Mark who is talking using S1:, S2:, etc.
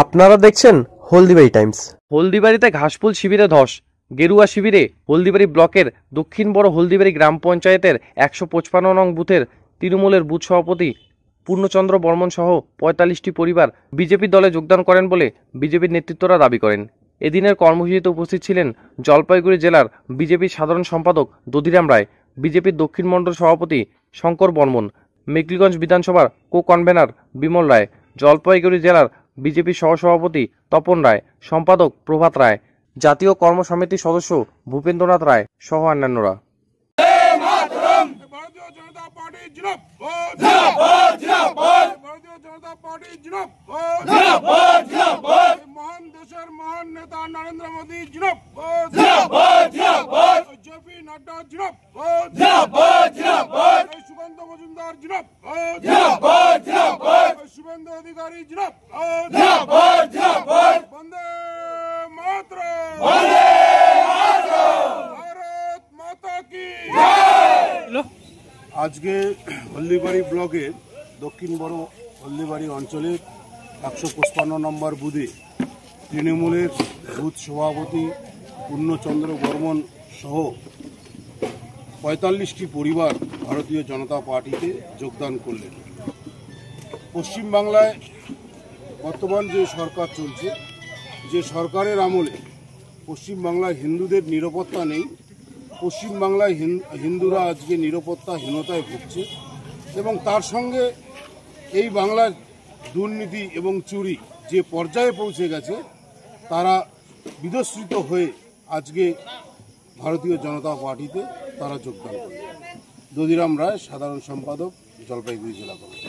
S1: আপনারা দেখছেন হলদিবাড়ি টাইমস। হলদিবাড়িতে ঘাসফুল শিবিরে ধস, গেরুয়া শিবিরে হলদিবাড়ি ব্লকের দক্ষিণ বড় হলদিবাড়ি গ্রাম পঞ্চায়েতের 155 নং বুথের তৃণমূলের বুথ সভাপতি পূর্ণচন্দ্র বর্মন সহ 45টি পরিবার বিজেপি দলে যোগদান করেন বলে বিজেপির নেতৃত্বরা দাবি করেন। এদিনের কর্মসূচিতে উপস্থিত ছিলেন জলপাইগুড়ি জেলার বিজেপির সাধারণ সম্পাদক দধিরাম রায়, বিজেপির দক্ষিণ মণ্ডল সভাপতি শঙ্কর বর্মন, মেঘলিগঞ্জ বিধানসভার কো কনভেনার বিমল রায়, জলপাইগুড়ি জেলার বিজেপির সহসভাপতি তপন রায়, সম্পাদক প্রভাত রায়, জাতীয় কর্মসমিতির সদস্য ভূপেন্দ্রনাথ রায় সহ অন্যান্যরা।
S2: মহান দেশের মহান নেতা নরেন্দ্র মোদী জিন্দাবাদ, জেপি নাড্ডা জিন্দাবাদ, সুকান্ত মজুমদার জিন্দাবাদ, শুভেন্দু অধিকারী জিন্দাবাদ, বন্দে মাতরম, ভারত মাতা কি। আজকে হলদিবাড়ি ব্লকের দক্ষিণ বড় হলদিবাড়ি অঞ্চলের 155 নম্বর বুথে তৃণমূলের বুথ সভাপতি পূর্ণচন্দ্র বর্মন সহ 45টি পরিবার ভারতীয় জনতা পার্টিতে যোগদান করলেন। পশ্চিমবাংলায় বর্তমান যে সরকার চলছে, যে সরকারের আমলে পশ্চিমবাংলায় হিন্দুদের নিরাপত্তা নেই, পশ্চিমবাংলায় হিন্দুরা আজকে নিরাপত্তাহীনতায় ভুগছে এবং তার সঙ্গে এই বাংলার দুর্নীতি এবং চুরি যে পর্যায়ে পৌঁছে গেছে, তারা বিতশ্রিত হয়ে আজকে ভারতীয় জনতা পার্টিতে তারা যোগদান করে। দধিরাম রায়, সাধারণ সম্পাদক, জলপাইগুড়ি জেলা কংগ্রেস।